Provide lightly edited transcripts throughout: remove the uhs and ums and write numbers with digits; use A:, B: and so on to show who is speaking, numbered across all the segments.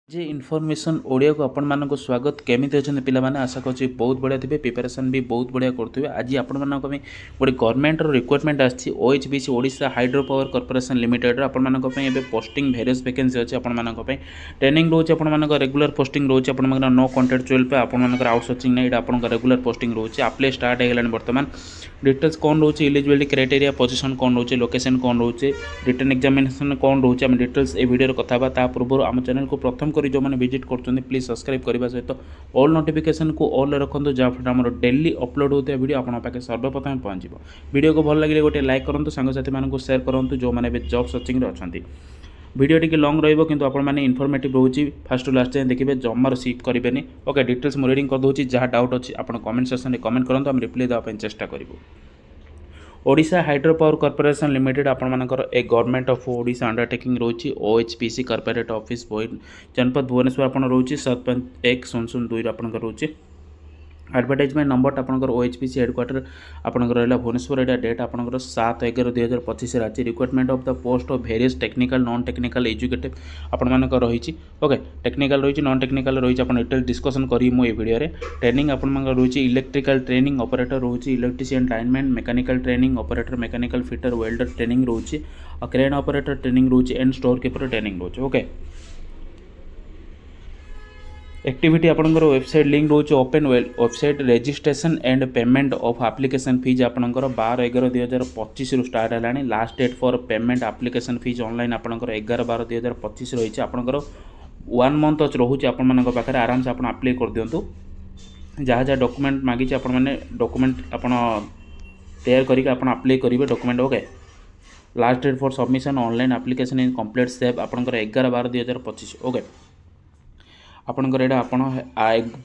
A: जे information Odia को आपण मानको स्वागत केमिति अछन पिला माने आशा करछि बहुत बढ़िया थिबे प्रिपरेशन भी बहुत बढ़िया करथिबे। आज आपण मानको पे गोटे गवर्नमेंट रो रिक्वायरमेंट आछि OHBC Odisha hydro power corporation limited आपण मानको पे एबे पोस्टिंग वेरियस वैकेंसी अछि आपण मानको पे ट्रेनिंग रोच आपण मानको रेगुलर पोस्टिंग रोच आपण मानको नो कॉन्ट्रैक्चुअल पे आपण मानको आउटसोर्सिंग नै एटा आपण रेगुलर पोस्टिंग रोच अप्लाई स्टार्ट हे गेलान वर्तमान डिटेल्स कौन रोचे एलिजिबिलिटी क्राइटेरिया पोजीशन कौन रोचे लोकेशन कौन रोचे रिटन एग्जामिनेशन कौन रोचे आम डिटेल्स ए वीडियो कथा ता पूर्व आम चैनल को प्रथम करी जो मैंने विजिट कर प्लीज सब्सक्राइब करने सहित ऑल नोटिफिकेशन को ऑल रखते जहाँफल आम डेली अपलोड होता वीडियो आपन पाखे सर्वप्रथम पहुँच वीडियो को भल लगे गोटे लाइक करूँ सांगसाथी मानक सेयार करूँ जो मैंने जॉब सर्चिंग अच्छा वीडियो टी लंग रु आपने इनफॉर्मेटिव रोचे फास्ट लास्ट जाए देखिए जमार स्किप करेंगे। ओके डिटेल्स मुझे रीडिंग करदे जहाँ डाउट अच्छी आप कमेंट सेक्शन में कमेंट करूँ आम रिप्लाई देवाई चेष्टा करूँ। Odisha hydro power corporation Limited आपर a government of Odisha undertaking रोची ओएचपीसी कॉर्पोरेट ऑफिस जनपद भुवनेश्वर आप रोचे 7.100 आपंकर रोचे एडवर्टाइजमेंट नंबर आपंकर ओएचपीसी हेडक्वार्टर आपंकर रहा भुवनेश्वर एटा डेट आपंकर 7/11/2025 अच्छी requirement of the post of various technical non technical educative आपण रही। ओके टेक्निकल रही नॉन टेक्निकल रही आप डिटेल डिस्कसन करी मु वीडियो रे ट्रेनिंग आपण रही इलेक्ट्रिकल ट्रेनिंग ऑपरेटर रही electrician lineman mechanical training operator mechanical fitter welder training रही क्रेन ऑपरेटर ट्रेनिंग रही एंड स्टोर कीपर ट्रेनिंग रही। ओके एक्टिविटी आपंकर वेबसाइट लिंक रोच open website registration and payment of application fees आपंकर 12/11/2025 रु start है last date for payment application fees online आपंकर 11/12/2025 रही आपंकर 1 मंथ रोचे आपण पाखे आराम से आप अप्लाई कर दिंतु जहाँ जहाँ डॉक्यूमेंट मागी आपने डॉक्यूमेंट आप तैयार करके अप्लाई करेंगे document. Okay last date for submission online application in complete save आपंकर 11/12/2025। ओके आपंकर यहाँ आप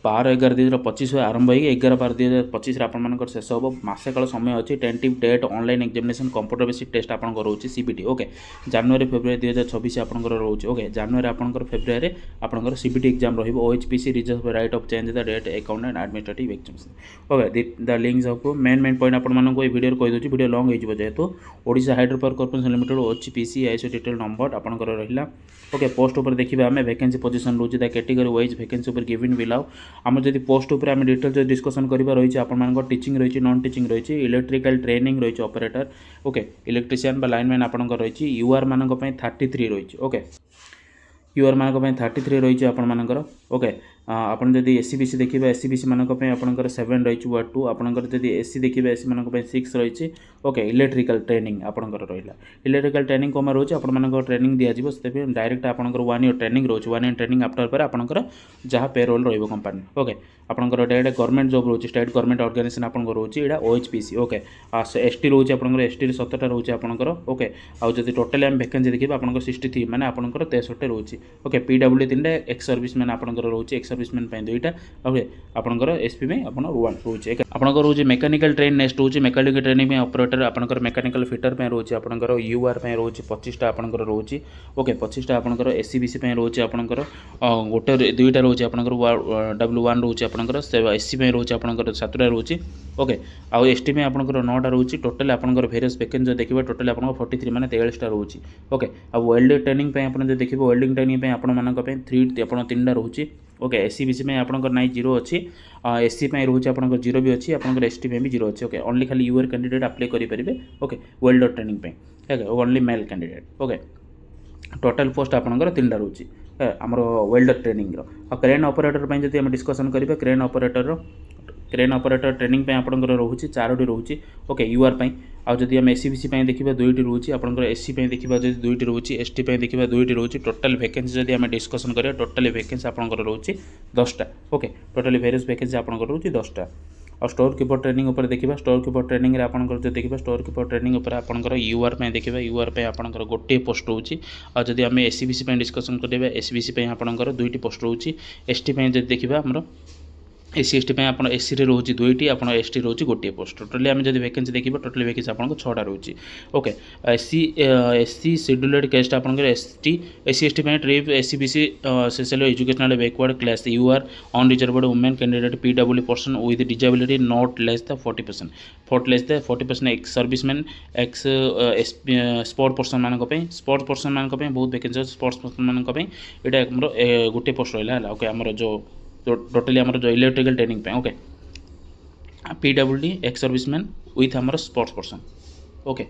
A: 12/11/2025 आरंभ हो 11/12/2025 आपर शेष हम मसे काल समय अच्छी tentative date online examination computer basic test आप रोचे सीबीटी। ओके जनवरी फेब्रुआरी 2026 आपंकर रोचे। ओके जनवरी आपंकर फेब्रुआरी आपंकर सीबीटी एग्जाम रही OHPC reserve right of change the date account and administrative exams. Okay the links of main point आपको वीडियो कहीदे video long हो जेहेतु Odisha hydro power corporation Limited OHPC ISO detail number आपंकर रहा। ओके पोस्ट उपर देखिए आम वैकेंसी पोजीशन रोचे द कैटेगरी वाइज वैकेंसी उपर गिवन बिलाउ आम जब पोस्ट उपर आम डिटेल्स डिस्कसन करवा रही है टीचिंग रही नॉन टीचिंग रही इलेक्ट्रिकल ट्रेनिंग रही ऑपरेटर। ओके इलेक्ट्रीशियन लाइनमैन आपंकर रही यूआर मान 33 रही। ओके यूआर मान 33 रही आपर। ओके आपन जदि एससी बीसी देखिए एससी बीसी मानक आपंकर 7 रही वार्ड 2 आपंकर जदि एससी देखिए एससी मानक 6 रही। ओके इलेक्ट्रिकल ट्रेनिंग आपंकर रहा इलेक्ट्रिकल ट्रेनिंग कम रोचे आप ट्रेनिंग दिज्व से डायरेक्ट आपंकर 1 ईयर ट्रेनिंग रोचे 1 ईयर ट्रेनिंग आफ्टर पर आपंकर जहाँ पेरोल रोल कंपानी। ओके आपंकर डायरेक्ट गवर्नमेंट जॉब रोचे स्टेट गवर्नमेंट ऑर्गेनाइजेशन आपंकर रोचे यहाँ ओएचपीसी। ओके एसटी रोचे आपंकर एसटी 17टा रोचे आपंकर। ओके आउ जब टोटाली आम वैकेंसी देखिए आपंकर 63 माने आपंकर 63 रोचे। ओके पीडब्ल्यू 3टा एक्स सर्विस मैन आपंकर रोचे एक्स सर्विसमैन 2टा। ओके आपंकर एसपी में आप 1 रोचे आपंकर रोचे मेकानिकल ट्रेन नेक्स्ट रोचे मेकानिकल ट्रेनिंग में ऑपरेटर आपंकर मेकानिकल फिटर में रोचे आपंकर यूआर में रोचे 25टा आपंकर रोचे। ओके 25टा आपंकर एससीबीसी में रोचे आपंकर गोटे 2टा रोचे आपंकर W1 रोचे आपंकर एससी में रोचे आपंकर 7टा रोचे। ओके आउ एसटी में आपंकर 9टा रोचे टोटल आपंकर वेरियस वैकेंसी देखिए टोटल आपंकर 43 माने 43टा रोचे। ओके आ वेल्डिंग ट्रेनिंग पे आपन देखिए वेल्डिंग ट्रेनिंग पे आपन मानक पे 3टा रोचे। ओके एससी बीसी में आपंकर नाई 0 अच्छी एससी में रोचे आपंकर 0 भी अच्छी आपंकर एसटी में भी 0 अच्छी। ओके ओनली खाली यूआर कैंडिडेट अप्लाई करेंगे। ओके वेल्डर ट्रेनिंग पे only male candidate. Okay total post आपंकर 3टा रोचे आमर वेल्डर ट्रेनिंग क्रेन ऑपरेटर जब आम डिस्कसन करेंगे क्रेन ऑपरेटर ट्रेनिंग पे आपंकर रोचे 4टी रोचे। ओके यूआर आउ जब आम एससी बीसी देखिए 2टी रोचे आपंकर एससी देखिए जब 2टी रोचे एसटी देखिए 2टी रोचे टोटाल वैकेंसी जब आम डिस्कसन करें टोटाली वैकेंसी आपंकर रोचे 10टा। ओके टोटाली वेरियस वैकेंसी आपंकर रोचे 10टा। और स्टोर कीपर ट्रेनिंग उपर देखिए स्टोर कीपर ट्रेनिंग रे आपंकर जो देखिए स्टोर कीपर ट्रेनिंग उपर आपंकर यूआर पे देखिए यूआर पे आपंकर गोटे पोस्ट रोचे। और जब आम एससीबीसी डिस्कसन करेंगे एससीबीसी आपंकर 2टी पोस्ट रोचे एसटी जब देखिए आमर एससी एसटी आप एससी रे रोचे दुईटी आप एसटी रोचे गोटे पोस्ट टोटाली आम जब वैकेंसी देखा टोटाली वैकेंसी आपको 6टा रोचे okay SC SC scheduled caste आप ST SC ST tribe SC BC social educational backward class U R unreserved women candidate PW person with disability not less the 40% ex serviceman ex sport person मानी sports person मानी बहुत vacancy sports person मानी यहाँ गोटे post रहा है okay आमर जो टोटाली आमर जो इलेक्ट्रिकल ट्रेनिंग पे okay PWD ex serviceman with आमर स्पोर्ट्स पर्सन ओके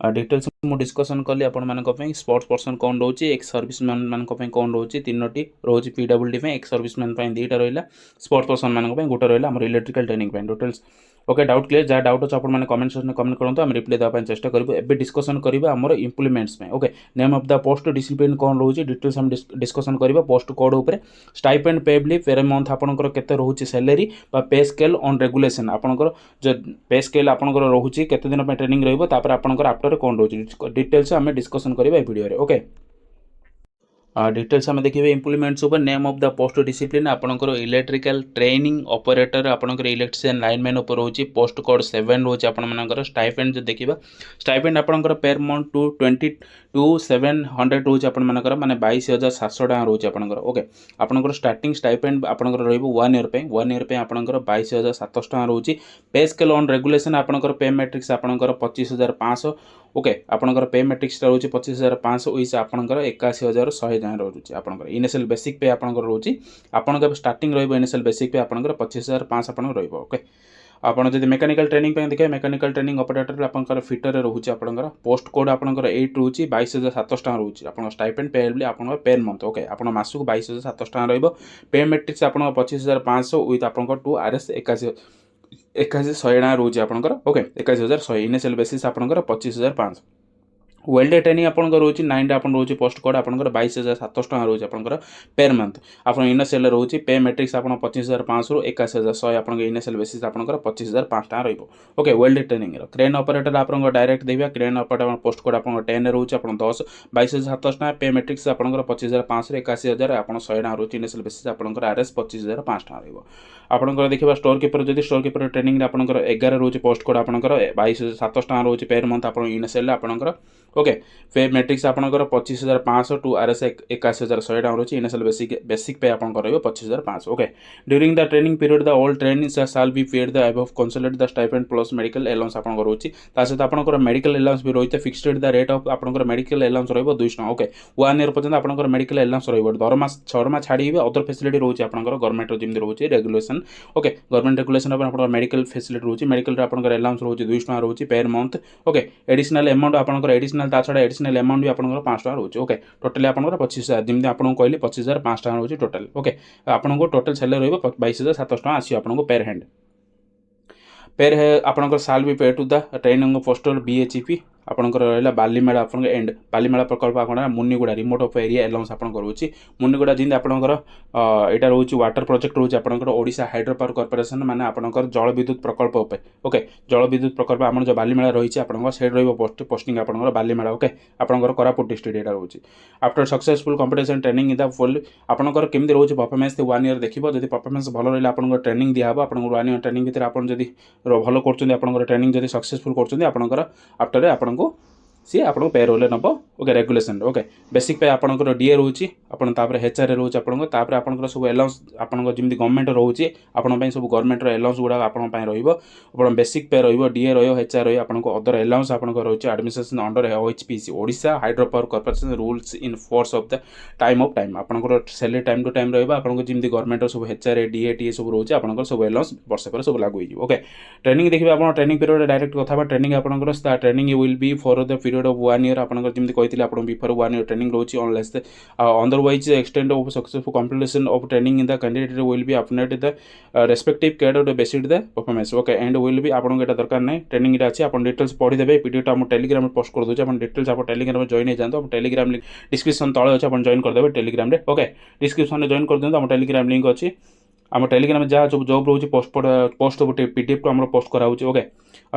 A: डिटेल्स मु डिस्कसन कली आपण स्पोर्ट्स पर्सन कौन रोचे एक्स सर्विसमैन मान कौन रोचे 3टी रोचे पीडब्ल्यूडी एक्स सर्विसमैन 2टा रहा स्पोर्ट्स पर्सन मान गोटे रहा आम electrical training details okay doubt clear जहाँ डाउट अच्छे आपने कमेंट सेक्शन कमेंट करूँ आम रिप्लाई देवाई चेष्टा करूँ एवं डिस्कसन करवा आम इम्प्लीमेंट्स में okay name of the post discipline कौन रोचे डिटेल्स हम डिस्कसन करवा पोस्ट कोड उपर स्टाइपेंड पेबली पेर मंथ आपंकर केते रोचे सैलरी पे स्केल ऑन रेगुलेशन आपंकर जो पे स्केल आपंकर रोचे केते दिन ट्रेनिंग रहा आपंकर आफ्टर कौन रोचे डिटेल्स आम डिस्कसन करवा वीडियो ओके डिटेल्स आम देखिए इम्प्लीमेंट्स ऊपर name of the post discipline आपंकर इलेक्ट्रिकल ट्रेनिंग ऑपरेटर आपंकर इलेक्ट्रिशियन लाइनमैन ऊपर रोचे पोस्ट कोड 7 रोचे आपर स्टाइपेंड जो देखा स्टाइपेंड आपंकर पेर मंथ 22700 रोचे आपर माने 22,700 टका रोचे आपंकर ओके आपंकर स्टार्टिंग स्टाइपेंड आपंकर रहिबो 1 ईयर पे आपंकर 22,700 टका रोचे पे स्केल ऑन रेगुलेशन आपंकर पे मैट्रिक्स आपंकर 25,500 ओके आपंकर पे मैट्रिक्स रोचे 25,500 उस आपंकर 81,100 जाए रोचे आपंकर इनिशियल बेसिक पे आपंकर रोचे आपंकर स्टार्टिंग रहिबो इनिशियल बेसिक पे आपंकर 25,500 आपंकर रहिबो ओके आपड़ जब मेकानिकल ट्रेनिंग देखिए मेकानिकल ट्रेनिंग ऑपरेटर आपंकर फिटर रोचे आपंकर पोस्ट कोड आपंकर 8 रोचे 22,700 टका रोचे आप स्टाइपेंड पेबली आपंकर पेर मंथ ओके आप मासक 22,700 टका रहिबो पे मैट्रिक्स आपंकर 25,500 विथ आपंकर 2 RS 81,100 टका रोचे आपंकर ओके 81,100 इनिशियल बेसिस आपंकर 25,500 वेल्डे ट्रेनिंग आपंकर रोचे 9टा आप रोचे पोस्ट कोड आपंकर 22,700 टका रोचे आपंकर पेर मंथ आप इनिशियल रोचे पे मैट्रिक्स आप 25,500 रु 81,100 आप इनिशियल बेसिस आपंकर 25,500 टका रहिबो okay Velde training crane operator आपंकर डायरेक्ट देबा क्रेन ऑपरेटर पोस्ट कोड आपंकर 10 रोचे आप 10 22,700 टका पे मैट्रिक्स आपंकर 25,500 रु 81,000 आप 100 टका रोचे इनिशियल बेसिस आपंकर RS 25,500 टका रहिबो आपंकर देखिबा स्टोर कीपर जदि स्टोर कीपर ट्रेनिंग आपंकर 11 रोचे पोस्ट कोड आपंकर 22,700 टका रोचे पेर मंथ आप इनिशियल आपंकर ओके पे मैट्रिक्स आपंकर 25,500 टू RS 81,100 टका रोचे इनिशियल बेसिक पे आपंकर रहिबो 25,500 okay during the training period the all training shall be paid the above consolidate the stipend plus medical allowance आपंकर रोचे ता सहित आपंकर मेडिकल अलाउंस भी रोइते फिक्स्ड द रेट ऑफ आपंकर मेडिकल अलाउंस रहिबो 200 टका ओके 1 ईयर पर्यंत आपंकर मेडिकल अलाउंस रहिबो दरमा 6 छाड़ी अदर फैसिलिटी रोचे आपंकर गवर्नमेंट जिमि रोचे रेगुलेशन ओके गवर्नमेंट रेगुलेशन आपंकर मेडिकल फैसिलिटी रोचे मेडिकल आपंकर अलाउंस रोचे 200 टका रोचे पेर मंथ ओके एडिशनल अमाउंट आपंकर एडिशनल ता छड़ा एडिशनल अमाउंट भी आपंकर 500 टका रोचे ओके टोटली आपंकर 25,000 जमी आपको कहली 25,500 टका रोचे टोटल ओके आपको टोटल सैलरी रहिबो 22,700 टका आसी आपको पेर हैंड पेर है आपंकर साल भी pay to the training postal BHEP आपंकर रहा बालीमेला आप एंड बालीमेला प्रकल्प आप Muniguda remote of area allowance आप रोचे मुनिगुड़ा जमी आपंकर यहाँ रोचे वाटर प्रोजेक्ट रोचे आपंकर ओडिशा हाइड्रो पावर कॉर्पोरेशन माने आपंकर जल विद्युत प्रकल्प ओके जल विद्युत प्रकल्प आम जो बालीमेला रही आपंकर से पोस्टिंग आपंकर बालीमेला ओके आपंकर कोरापुट डिस्ट्रिक्ट यहाँ रोचे after successful competition training in the full आपंकर केमती रोचे परफॉर्मेंस 1 ईयर देखिए जब परफॉर्मेंस भल रहा आपंकर ट्रेनिंग दिहब आप 1 ईयर ट्रेनिंग भितर आप भल कर ट्रेनिंग जब सक्सेसफुल कर आफ्टर आपको सी आपको पे रोल नब ओके रेगुलेशन ओके बेसिक पे आपंकर डीए रोचे आपर HRA रोचे आपंकर सब अलाउंस आपंकर जमी गवर्नमेंट रोचे आपंपाई सब गवर्नमेंट अलाउंस गुड़ा आपंपाई रहा बेसिक पे डीए HR आपको अदर अलाउंस आपंकर रोचे administration under OHPC Odisha hydro power corporation rules in force of the time of time आपंकर सैलरी टाइम टू टाइम रहा आपको जमी गवर्नमेंट सब HRA DA TA सब रोचे आपंकर सब अलाउंस वर्ष पर सब लागू हो ओके ट्रेनिंग देखिए आप ट्रेनिंग पीरियड डायरेक्ट कथा ट्रेनिंग आपंकर training will be for the period of 1 year आपंकर जमी कहते आप बिफोर 1 ईयर ट्रेनिंग रोचे unless otherwise extend of successful completion of training in the candidate will be update the respective cadre based the performance okay and will be आपको यहाँ दरकार नहीं training अच्छी आप डिटेल्स पढ़ीदेवे पीडीएफ हम टेलीग्राम पोस्ट कर दूसरे डिटेल्स आप टेलीग्राम जॉइन हो जाते टेलीग्राम डिस्क्रिप्शन तले अच्छे आप जॉइन करदे टेलीग्राम ओके डिस्क्रिप्शन जॉइन कर दिखाँ टेलीग्राम लिंक अच्छी आम टेलीग्राम जहाँ सब जॉब रोचे पोस्ट पीडीएफ को आम पोस्ट कराऊँ okay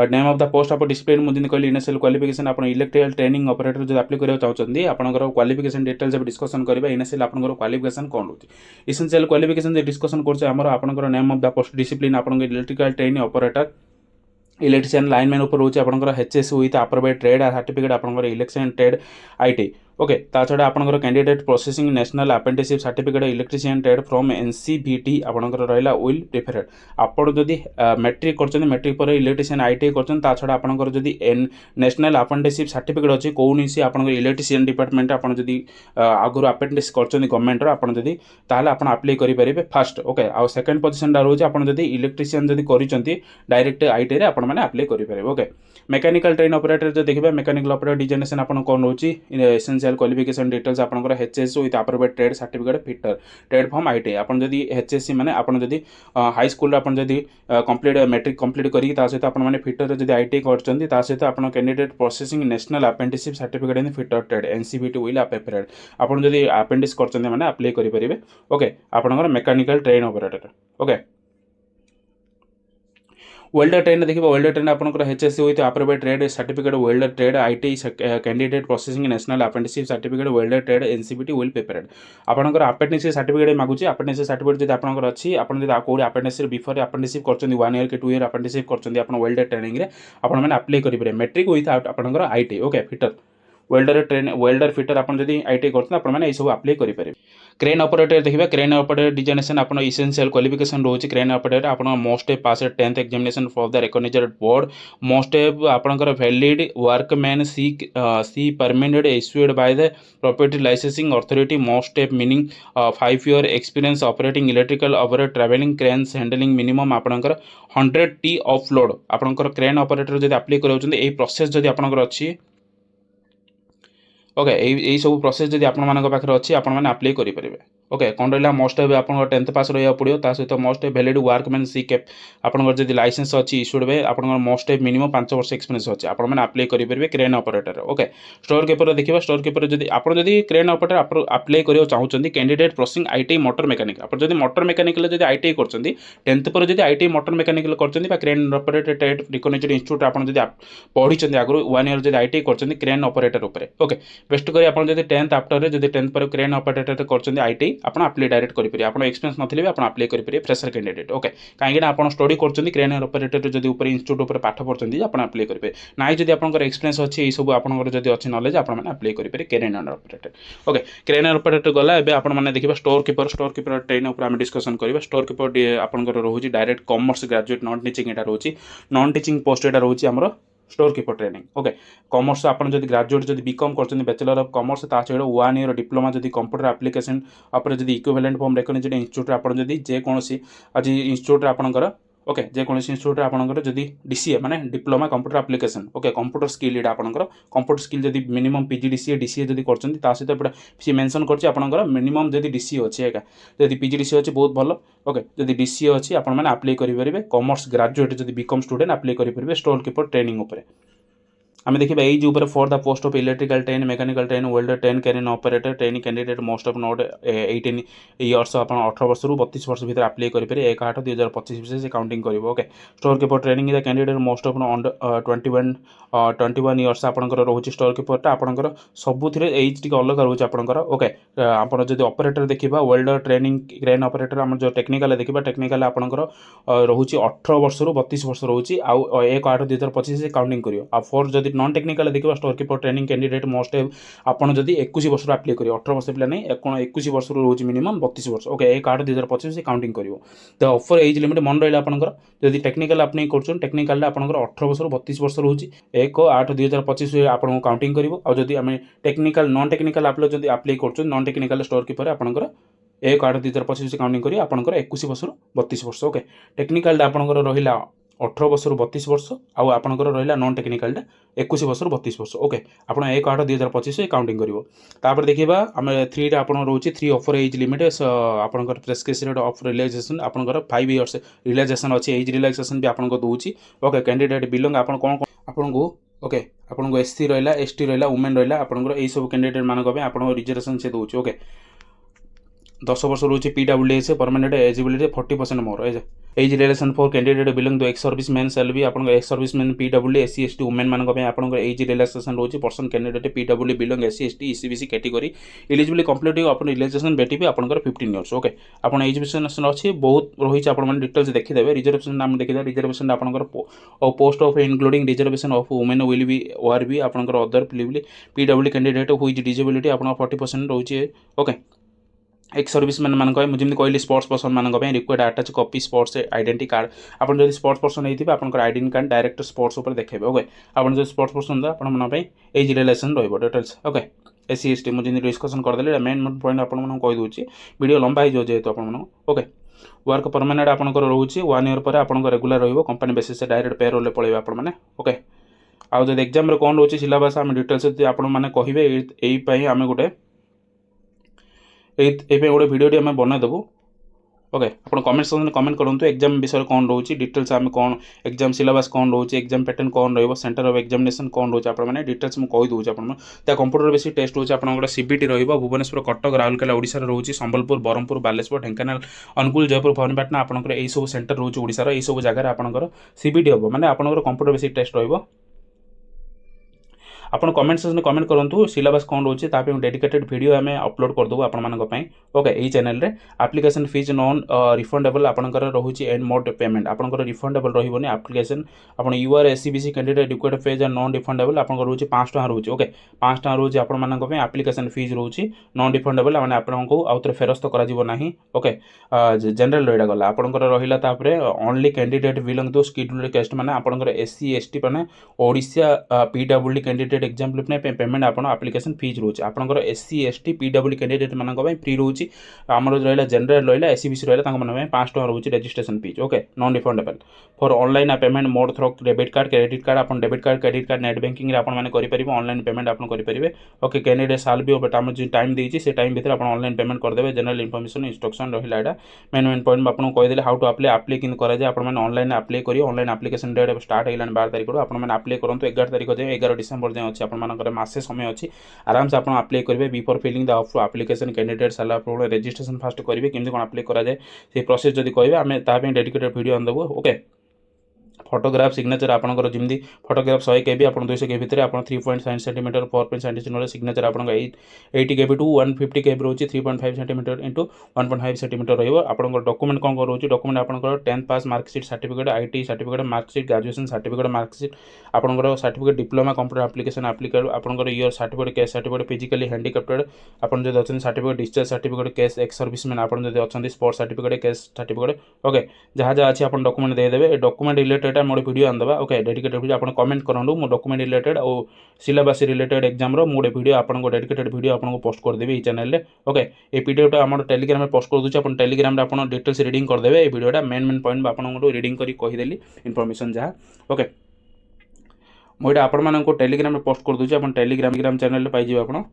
A: name of the post आप डिस्प्ले मुझे कहली इनिशियल क्वालिफिकेशन आप इलेक्ट्रिकल ट्रेनिंग ऑपरेटर जो अप्लाई करना चाहते आपंकर क्वालिफिकेशन डिटेल्स डिस्कसन करेंगे इनिशियल आपंकर क्वालिफिकेशन कौन रोचे इसेंशियल क्वालिफिकेशन डिस्कसन कर आपंकर name of the post discipline आप electrical training operator electrician lineman ऊपर रोचे आपंकर HS with approved trade certificate आपंकर इलेक्ट्रिशियन ट्रेड आईटी ओके ता छड़ा आपंकर candidate processing national apprenticeship certificate electrician trade from NCBT आपंकर रहा विल प्रिफरेड आपड़ जदि मैट्रिक कर मैट्रिक पर इलेक्ट्रिशियन आईटी कर छड़ा आपंकर जदि नेशनल अप्रेंटिसशिप सर्टिफिकेट अच्छी कौन आपंकर इलेक्ट्रिशियन डिपार्टमेंट आपड़ जदि आगुरी अप्रेंटिस कर गवर्नमेंट आपड़ जदि ताहले आपन अप्लाई करेंगे फास्ट ओके आ सेकेंड पोजिशन रोचे आपड़ जदि इलेक्ट्रिशियन जदि कर डायरेक्ट आईटी रे आपन माने अप्लाई करेंगे ओके मेकानिकल ट्रेन ऑपरेटर जो देखिए मेकानिकल ऑपरेटर डिजाइनेशन आपन कौन रोची एसेंशियल क्वालिफिकेशन डिटेल्स आपनकर HS with approved trade certificate fitter trade from IT आपन जदि एचएससी माने आपन जदि हाई स्कूल आपन जदि कंप्लीट मैट्रिक कंप्लीट करी ता सहित आपन माने फिटर जदि आईटी करचंदी ता सहित आपन candidate processing national apprenticeship certificate in fitter trade NCBT will approved आपन जदि अप्रेंटिस करचंदी माने अप्लाई करि परिबे ओके आपनकर mechanical train operator okay welder train देखिए वेल्डर ट्रेन आपंकर HSC with approved trade certificate welder trade IT candidate processing national apprenticeship certificate welder trade NCBT will prepared आपंकर apprenticeship certificate मागुची apprenticeship certificate जब आपंकर अच्छी आप कौन apprenticeship before apprenticeship कर 1 year कि 2 ईयर अप्रेंटिसशिप कर वेल्डर ट्रेनिंग रे आपण मैंने अप्लाई करेंगे मैट्रिक विथ आपंकर IT okay fitter welder train welder fitter आप आईटी करते सब अप्लाई करेंगे क्रेन ऑपरेटर देखिए क्रेन ऑपरेटर डिजाइनेशन आप इसेंशियल क्वालिफिकेशन रोचे क्रेन ऑपरेटर आप most pass 10th examination for the recognised board most आपंकर valid workman C permitted issued by the property licensing authority most meaning 5 year experience operating electrical over travelling cranes handling minimum आपंकर 100 T of load आपंकर crane operator जब apply कर process जब आपंकर अच्छी okay यही सब प्रोसेस जब आपंकर अच्छी आपने अप्लाई करेंगे ओके कौन रहा मोस्ट आप 10th पास रहा पड़ो ता सहित मोस्ट वैलिड वर्कमैन सी कैप आपंकर जब लाइसेंस अच्छी इश्यूड बाय आपंकर मोस्ट मिनिमम 5 वर्ष एक्सपीरियंस अच्छी आपने अप्लाई करेंगे crane operator okay store keeper देखिए स्टोर कीपर जब आप क्रेन ऑपरेटर अप्लाई करने चाहते candidate processing IT motor mechanic आप जब मोटर मेकानिकल जब आईटी कर 10th पर जब आईटी मोटर मेकानिकल कर crane operator trade recognised institute आप पढ़ी आगु 1 year जब आईटी कर क्रेन ऑपरेटर ओके बेस्ट करी आप 10th आफ्टर जब 10th पर क्रेन ऑपरेटर कर आईटी आप अप्लाई डायरेक्ट करेंगे आप एक्सपीरियंस नथिले आप अप्लाई करेंगे फ्रेशर कैंडिडेट ओके कहीं आप स्टडी कर क्रेन ऑपरेटर जब ऊपर इंस्टीट्यूट पर पाठ पढ़ते आप अप्लाई करेंगे ना जब आप एक्सपीरियंस अच्छी सब आपंकर जब अच्छी नॉलेज आप अप्लाई करेंगे crane operator okay crane operator गला एवं देखिए स्टोर कीपर ट्रेन उपर आम डिस्कसन करेंगे स्टोर कीपर आपंकर रोचे direct commerce graduate non teaching यहाँ रोचे नॉन टीचिंग पोस्ट यहाँ रोचे आमर store keeper training okay commerce आप ग्रेजुएट जब बीकॉम कर बैचलर ऑफ कॉमर्स ता सहित 1 year डिप्लोमा जब कंप्यूटर एप्लिकेशन जब इक्विवेलेंट फॉर्म रिकॉग्नाइज्ड इंस्टीट्यूट आप जेकोसी आज इंस्टीट्यूट आपंकर ओके जेको इंस्टीट्यूट आपंकर जदि डीसीए माने diploma computer application okay computer skill यहाँ आपंकर कंप्यूटर स्किल जब मिनिमम पीजीडीसीए डीसीए जब कर सहित सी मेंशन कर मिनिमम जब डीसीए अच्छी एका जब पीजीडीसीए अच्छी बहुत भल ओके जब डीसीए अच्छी आप अप्लाई करेंगे कॉमर्स ग्रेजुएट जब बीकॉम स्टूडेंट अप्लाई करेंगे स्टोर कीपर ट्रेनिंग उपर आम देखिए एज ऊपर for the post of electrical train mechanical train welder train carrier operator training candidate most of not 18 years आप 18 वर्ष 32 वर्ष भर अप्लाई करेंगे 1/8/2025 से काउंटिंग करेंगे okay store keeper training the candidate most of 21 years आपंकर रोचे स्टोर कीपर आपंकर सबुथ एज टी अलग रोचे आपंकर ओके आप जब ऑपरेटर देखा वेल्डर ट्रेनिंग क्रेन ऑपरेटर आम जो टेक्निकल देखा टेक्निकल आपंकर रोचे 18 वर्ष 32 वर्ष रोचे आउ 1/8/2025 से काउंटिंग करियो फॉर जब नॉन टेक्निकल देखा store keeper training candidate most आपड़ जब 21 वर्ष अप्लाई करेंगे 18 वर्ष पिला नहीं 21 वर्ष रोचे मिनिमम 32 वर्ष ओके 1/8/2025 काउंटिंग करियो द ऑफर एज लिमिट मन रहा आपंकर जब टेक्निकल अप्लाई कर टेक्निकल आपंकर 18 वर्ष 32 वर्ष रोचे 1/8/2025 आपको काउंटिंग करियो आ जदि आम टेक्निकल नॉन टेक्निकल अप्लाई जब अप्लाई कर नॉन टेक्निकल स्टोर कीपर आपंकर 1/8/2025 काउंटिंग करियो आपंकर 21 वर्ष 32 वर्ष ओके टेक्निकल आपंकर रहा 18 वर्ष 32 वर्ष आउ आपंकर रहा नॉन टेक्निकल 21 वर्ष 32 वर्ष ओके आप 1/8/2025 काउंटिंग कर देखा आम 3 आप रोचे 3 ऑफर एज लिमिट आपंकर प्रेस्क्रिप्शन ऑफ रिलैक्सेशन आपंकर 5 इयर्स रिलैक्सेशन अच्छी एज रिलैक्सेशन भी आपको दूसरी ओके कैंडिडेट बिलोंग आप कौन आपको ओके आपको एससी रहा एसटी रहा वुमेन रहा आपंकर यही सब कैंडिडेट मानक आप रिजर्वेशन से दूसरी ओके 10 वर्ष रोचे PWDS permanent eligibility 40% more age relation for candidate belong to ex service man सेल भी आपन ex service man PWD SC ST women मान आपन एज रिलैक्सेशन रोचे person candidate PWD belong SC ST ECBC category eligible complete अपन relaxation बेटी भी आपन 15 इयर्स ओके आपन एज रिजर्वेशन अच्छी बहुत रही आपन मैंने डिटेल्स देखीदे रिजर्वेशन नाम देखीदे रिजर्वेशन आपन post of including reservation of women will be OR be आपन other PWD candidate who is disability आपन 40% रोचे ओके एक्स सर्विस मैन मान मुझे कहली स्पोर्ट्स पर्सन मान required attach copy sports identity card आपन जब स्पोर्ट्स पर्सन होती है आपन आइडेंटिटी कार्ड डायरेक्ट स्पोर्ट्स उपर देखे ओके आपन जो स्पोर्ट्स पर्सन आपन एज रिलेशन रही डिटेल्स ओके SC ST मुझे डिस्कसन करदे मेन पॉइंट आपन कहीदे वीडियो लंबा हो जेहतु आपन ओके वर्क परमानेंट आपंकर रोचे 1 ईयर पर आपन रेगुलर रही कंपनी बेसिस से डायरेक्ट पे रोल पड़े आपने ओके आउ जब एग्जाम कौन रोचे सिलेबस आम डिटेल्स आपने कहे यही आम गोटे गोटे भिडियो आम बनईदेबू ओके आप कमेंट सेक्शन में कमेंट करूँ एग्जाम विषय कौन रोचे डिटेल्स आम कौन एग्जाम सिलेबस कौन रोचे एग्जाम पैटर्न कौन रही सेंटर ऑफ एग्जामिनेशन कौन रोचे आपने डिटेल्स मुझे कहीदे आपको कंप्यूटर बेस टेस्ट रोचे आप CBT भुवनेश्वर कटक राउरकेला ओडिशा रोचे संबलपुर बरहमपुर बालेश्वर ढेंकानाल अनुगुल जयपुर भवानीपाटना आपंकर यही सब सेंटर रोचे ओडिशार यही सब जगह आपंकर CBT हम मैंने आपंकर कंप्यूटर बेस टेस्ट रही आप कमेंट सेक्शन में कमेंट करूँ सिलेबस कौन रोचे डेडिकेटेड वीडियो आम अपलोड करदेबू आपण ओके यही चैनल रे एप्लिकेशन फीस नॉन रिफंडेबल आपंकर रोचे एंड मोड पेमेंट आपंकर रिफंडेबल रही एप्लिकेशन आप UR SCBC candidate required fees and non refundable आपंकर रोचे 5 टका रोचे ओके 5 टका रोचे आपण एप्लिकेशन फीस रोचे नॉन रिफंडेबल मैंने आपको आउ थे फेरस्त करा ओके जनरल रहीटा गला आपंकर रहा only candidate belong to scheduled caste मैंने आपंकर SC ST मैंने Odisha PWD candidate exam payment आप एप्लिकेशन फीस रोचे आपंकर SC ST PWD कैंडिडेट मान फ्री रोचे आमर रहा जनरल रहा SCBC रहा 5 टका रोचे registration fees okay non refundable for online payment mode through debit card credit card आप debit card credit card net banking आपने ऑनलाइन पेमेंट आप करेंगे ओके कैंडिडेट साल भी आम जो टाइम देती से टाइम भितर आप ऑनलाइन पेमेंट करदे जनरल इनफॉरमेशन इंस्ट्रक्शन रहा है मेन पॉइंट आपको कहीदे हाउ टू अप्लाई कि कराए आपने ऑनलाइन अप्लाई करेंगे ऑनलाइन एप्लिकेशन डेट स्टार्ट होगा 12 तारीख आपने अप्लाई करूँ 11 तारीख जाए 11 डिसेम्बर जाए अच्छे आपर मसे समय अच्छी आराम से आप अप्लाई करेंगे before filling the application candidate सारा रजिस्ट्रेशन फास्ट करेंगे केमती कौन अप्लाई कराए से प्रोसेस जब कहे आम डेडिकेटेड वीडियो आनदेबू ओके फोटोग्राफ सिग्नेचर आपंकर जमी फोटोग्राफ 100 KB आप 200 KB भितर आप 3.7 cm 4.7 cm सिग्नेचर आप 80 KB टू 150 KB रोचे 3.5 cm इंटू 1.5 cm रहा डॉक्यूमेंट कौन कौन रोचे डॉक्यूमेंट आपंकर 10th pass marksheet certificate IT certificate marksheet graduation certificate marksheet आपंकर सर्टिफिकेट डिप्लोमा कंप्यूटर एप्लिकेशन एप्लिकेट आपंकर year certificate case certificate physically handicapped आपन जो अच्छा certificate discharge certificate case ex serviceman आप अच्छा sports certificate case certificate okay जहाँ जहाँ अच्छी आप डॉक्यूमेंट देदेवे डॉक्यूमेंट रिलेटेड मोटे वीडियो आंदवा ओके डेडिकेटेड वीडियो आप कमेंट करूँ मो डॉक्यूमेंट रिलेटेड और सिलेबस रिलेटेड एग्जाम मोटे वीडियो आपको डेडिकेटेड वीडियो आपको पोस्ट करदेवी चैनल ओके ये पीडीएफ आम टेलीग्राम में पोस्ट कर दूसरे आप टेलीग्राम आप डिटेल्स रीडिंग करदे ये वीडियोटा मेन पॉइंट आपको रीडिंग करी कहीदेली इनफॉरमेशन जहाँ ओके मुझे आपको टेलीग्राम में पोस्ट कर दूसरे आप टेलीग्राम चैनल पाइबे आप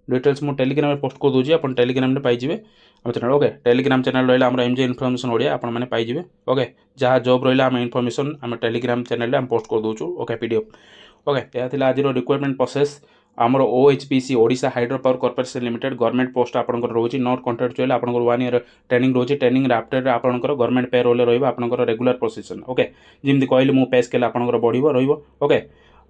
A: डिटेल्स मुझे टेलीग्राम में पोस्ट कर दूसरी आप टेलीग्राम में पाइबे आम चैनल ओके टेलीग्राम चैनल रहा आम MJ इनफॉरमेशन ओडिया आप पाइबे ओके जहाँ जॉब रहा आम इनफॉरमेशन आम टेलीग्राम चैनल आम पोस्ट कर दूँ ओके पीडीएफ ओके यह आज रिक्वायरमेंट प्रोसेस आमर OHPC Odisha hydro power corporation limited government post आपंकर रोचे नॉट कॉन्ट्रैक्चुअल आपंकर 1 ईयर ट्रेनिंग रोचे ट्रेनिंग आफ्टर आपंकर गवर्नमेंट पे रोल रहा आपंकर रेगुलर पोजिशन ओके जमी कहली मो पे स्केल आपंकर बढ़ो रही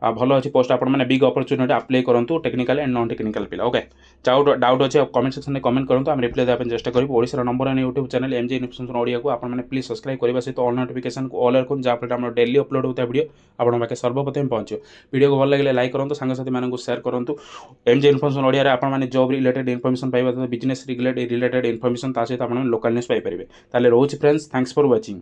A: भल अच्छी पोस्ट आप बिग अपॉर्चुनिटी अप्लाई करूँ टेक्निकल एंड नॉन टेक्निकल पिला ओके डाउट अच्छे कमेंट सेक्शन में कमेंट करूँ आम रिप्लाई देवाई चेष्टा करूँ Odisha number 1 YouTube channel MJ information Odia को आपने प्लीज सब्सक्राइब करने सहित ऑल नोटिफिकेशन को ऑल रखुन जहाँफल डेली अपलोड होता है वीडियो आप पाखे सर्वप्रथम पहुँचो वीडियो को भल लगे लाइक करूँ सांगसाथी मानक शेयर करूँ MJ इनफॉरमेशन ओडिया आपने जॉब रिलेटेड इनफॉरमेशन पाइबा बिजनेस रिलेटेड इनफॉरमेशन सहित आप लोकल न्यूज पाइपर रोचे फ्रेंड्स थैंक्स फॉर वाचिंग।